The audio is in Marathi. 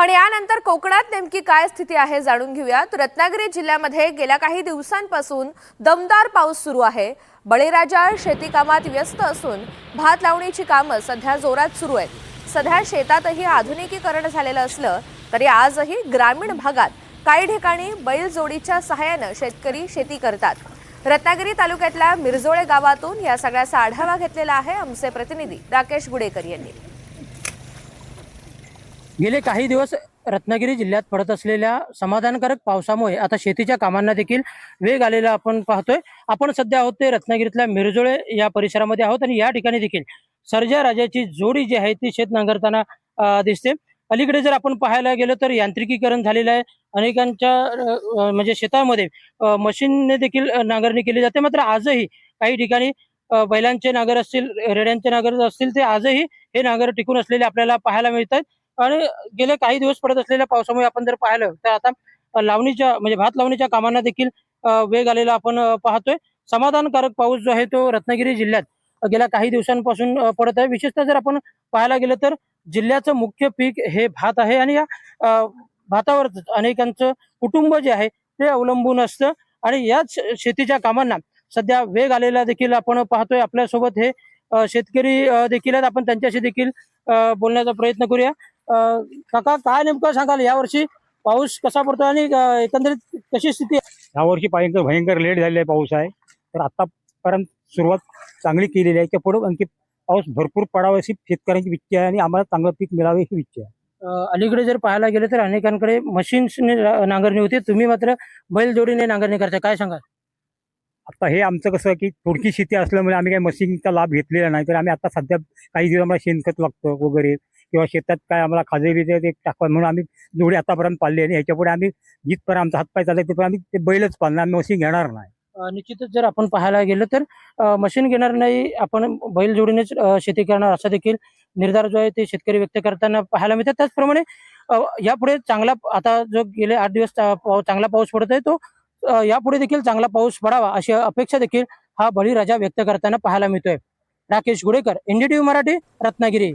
पण यानंतर कोकणात नेमकी काय स्थिती आहे जाणून घेऊयात। रत्नागिरी जिल्ह्यामध्ये गेल्या काही दिवसांपासून दमदार पाऊस सुरू आहे। बळीराजा शेती कामात व्यस्त असून भात लावणीची कामं सध्या जोरात सुरू आहेत। सध्या शेतातही आधुनिकीकरण झालेलं असलं तरी आजही ग्रामीण भागात काही ठिकाणी बैलजोडीच्या सहाय्याने शेतकरी शेती करतात। रत्नागिरी तालुक्यातल्या मिरजोळे गावातून या सगळ्याचा आढावा घेतलेला आहे आमचे प्रतिनिधी राकेश गुडेकर यांनी। गेले काही दिवस रत्नागिरी जिल्ह्यात पडत असलेल्या समाधानकारक पावसामुळे आता शेतीच्या कामांना देखील वेग आलेला आपण पाहतोय। आपण सध्या आहोत ते रत्नागिरीतल्या मिरजोळे या परिसरामध्ये आहोत आणि या ठिकाणी देखील सर्जा राजाची जोडी जी आहे ती शेत नांगरताना दिसते। अलीकडे जर आपण पाहायला गेलो तर यांत्रिकीकरण झालेलं आहे। अनेकांच्या म्हणजे शेतामध्ये मशीनने देखील नांगरणी केली जाते। मात्र आजही काही ठिकाणी बैलांचे नांगर असतील, रेड्यांचे नांगर असतील, ते आजही हे नांगर टिकून असलेले आपल्याला पाहायला मिळतात। आणि गेले काही दिवस पडत असलेल्या पावसामुळे आपण जर पाहिलं तर आता लावणीच्या म्हणजे भात लावणीच्या कामांना देखील वेग आलेला आपण पाहतोय। समाधानकारक पाऊस जो आहे तो रत्नागिरी जिल्ह्यात गेल्या काही दिवसांपासून पडत आहे। विशेषतः जर आपण पाहायला गेलं तर जिल्ह्याचं मुख्य पीक हे भात आहे आणि या भातावर अनेकांचं कुटुंब जे आहे ते अवलंबून असतं आणि याच शेतीच्या कामांना सध्या वेग आलेला देखील आपण पाहतोय। आपल्यासोबत हे शेतकरी देखील आहेत, आपण त्यांच्याशी देखील बोलण्याचा प्रयत्न करूया। काका, काय नेमकं सांगाल, यावर्षी पाऊस कसा पडतो आणि एकंदरीत कशी स्थिती आहे? यावर्षी भयंकर लेट झालेला पाऊस आहे। तर आतापर्यंत सुरुवात चांगली केलेली आहे की पुढे आणखी पाऊस भरपूर पडावा अशी शेतकऱ्यांची इच्छा आहे आणि आम्हाला चांगलं पीक मिळावे ही इच्छा आहे। अलीकडे जर पाहायला गेलं तर अनेकांकडे मशीन्सने नांगरणी होते, तुम्ही मात्र बैलजोडीने नांगरणी करता, काय सांगाल? आता हे आमचं कसं की थोडकी शेती असल्यामुळे आम्ही काही मशीनचा लाभ घेतलेला नाही। तर आम्ही आता सध्या काही दिवस आम्हाला शेणखत लागतं वगैरे किंवा शेतात काय आम्हाला खाजेरी ते टाकवा म्हणून आम्ही जोडी आतापर्यंत पाळली आणि ह्याच्यापुढे आम्ही जिथपर्यंत आमचा हातपाय चालले तिथपर्यंत आम्ही ते बैलच पाळणार, आम्ही मशीन घेणार नाही। निश्चितच जर आपण पाहायला गेलं तर मशीन घेणार नाही, आपण बैलजोडीनेच शेती करणार असा देखील निर्धार जो आहे ते शेतकरी व्यक्त करताना पाहायला मिळतात। त्याचप्रमाणे यापुढे चांगला, आता जो गेले 8 दिवस चांगला पाऊस पडत आहे तो यापुढे देखील चांगला पाऊस पडावा अशी अपेक्षा देखील हा बळीराजा व्यक्त करताना पाहायला मिळतोय। राकेश गुडेकर, NDTV मराठी, रत्नागिरी।